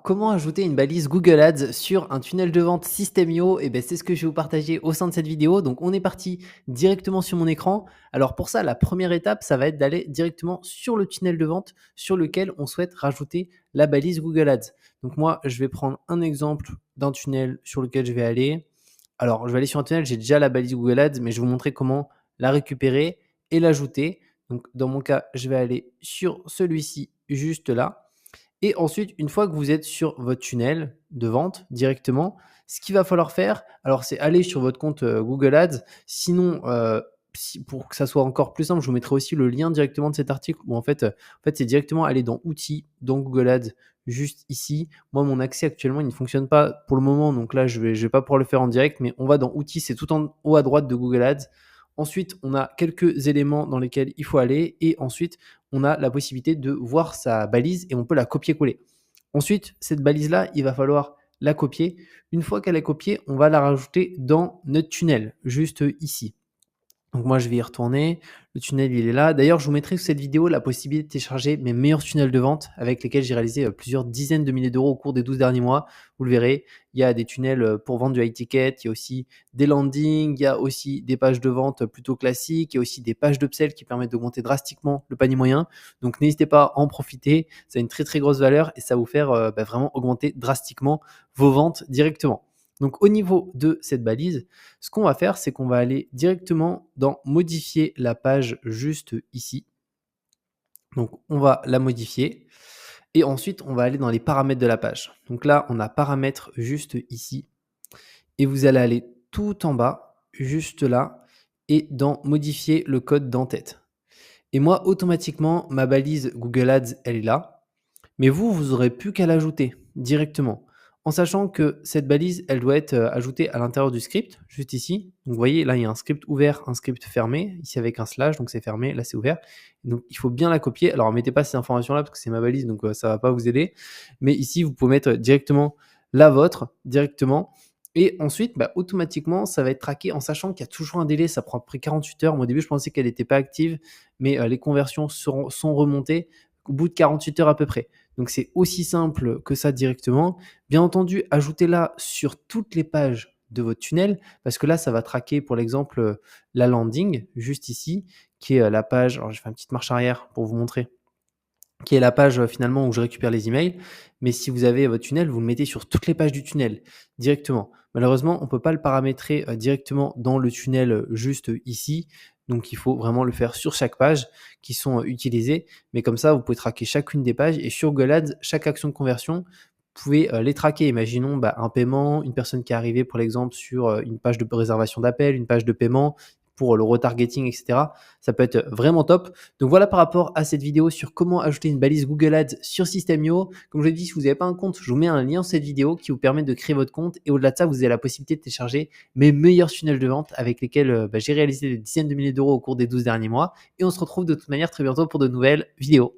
Alors, comment ajouter une balise Google Ads sur un tunnel de vente System.io? Eh ben, c'est ce que je vais vous partager au sein de cette vidéo. Donc, on est parti directement sur mon écran. Alors, pour ça, la première étape, ça va être d'aller directement sur le tunnel de vente sur lequel on souhaite rajouter la balise Google Ads. Donc, moi, je vais prendre un exemple d'un tunnel sur lequel je vais aller. Alors, je vais aller sur un tunnel, j'ai déjà la balise Google Ads, mais je vais vous montrer comment la récupérer et l'ajouter. Donc, dans mon cas, je vais aller sur celui-ci juste là. Et ensuite, une fois que vous êtes sur votre tunnel de vente directement, ce qu'il va falloir faire, alors c'est aller sur votre compte, Google Ads. Sinon, si pour que ça soit encore plus simple, je vous mettrai aussi le lien directement de cet article où en fait, c'est directement aller dans outils, dans Google Ads, juste ici. Moi, mon accès actuellement, il ne fonctionne pas pour le moment, donc là, je vais pas pouvoir le faire en direct, mais on va dans outils, c'est tout en haut à droite de Google Ads. Ensuite, on a quelques éléments dans lesquels il faut aller et ensuite, on a la possibilité de voir sa balise et on peut la copier-coller. Ensuite, cette balise-là, il va falloir la copier. Une fois qu'elle est copiée, on va la rajouter dans notre tunnel, juste ici. Donc moi, je vais y retourner. Le tunnel, il est là. D'ailleurs, je vous mettrai sous cette vidéo la possibilité de télécharger mes meilleurs tunnels de vente avec lesquels j'ai réalisé plusieurs dizaines de milliers d'euros au cours des 12 derniers mois. Vous le verrez, il y a des tunnels pour vendre du high ticket, il y a aussi des landings, il y a aussi des pages de vente plutôt classiques, il y a aussi des pages d'upsell qui permettent d'augmenter drastiquement le panier moyen. Donc n'hésitez pas à en profiter, ça a une très très grosse valeur et ça va vous faire vraiment augmenter drastiquement vos ventes directement. Donc au niveau de cette balise, ce qu'on va faire, c'est qu'on va aller directement dans modifier la page juste ici. Donc on va la modifier et ensuite on va aller dans les paramètres de la page. Donc là, on a paramètres juste ici et vous allez aller tout en bas, juste là, et dans modifier le code d'entête. Et moi, automatiquement, ma balise Google Ads, elle est là. Mais vous, vous aurez plus qu'à l'ajouter directement. En sachant que cette balise, elle doit être ajoutée à l'intérieur du script, juste ici. Donc vous voyez, là, il y a un script ouvert, un script fermé, ici avec un slash, donc c'est fermé, là c'est ouvert. Donc il faut bien la copier. Alors, ne mettez pas ces informations-là parce que c'est ma balise, donc ça ne va pas vous aider. Mais ici, vous pouvez mettre directement la vôtre, directement. Et ensuite, automatiquement, ça va être traqué en sachant qu'il y a toujours un délai, ça prend à peu près 48 heures. Moi, au début, je pensais qu'elle n'était pas active, mais les conversions sont remontées au bout de 48 heures à peu près. Donc c'est aussi simple que ça directement. Bien entendu, ajoutez-la sur toutes les pages de votre tunnel parce que là, ça va traquer pour l'exemple la landing juste ici qui est la page. Alors je fais une petite marche arrière pour vous montrer qui est la page finalement où je récupère les emails. Mais si vous avez votre tunnel, vous le mettez sur toutes les pages du tunnel directement. Malheureusement, on ne peut pas le paramétrer directement dans le tunnel juste ici. Donc, il faut vraiment le faire sur chaque page qui sont utilisées. Mais comme ça, vous pouvez traquer chacune des pages. Et sur Google Ads, chaque action de conversion, vous pouvez les traquer. Imaginons un paiement, une personne qui est arrivée, pour l'exemple, sur une page de réservation d'appel, une page de paiement pour le retargeting, etc. Ça peut être vraiment top. Donc voilà par rapport à cette vidéo sur comment ajouter une balise Google Ads sur System.io. Comme je l'ai dit, si vous n'avez pas un compte, je vous mets un lien dans cette vidéo qui vous permet de créer votre compte. Et au-delà de ça, vous avez la possibilité de télécharger mes meilleurs tunnels de vente avec lesquels j'ai réalisé des dizaines de milliers d'euros au cours des 12 derniers mois. Et on se retrouve de toute manière très bientôt pour de nouvelles vidéos.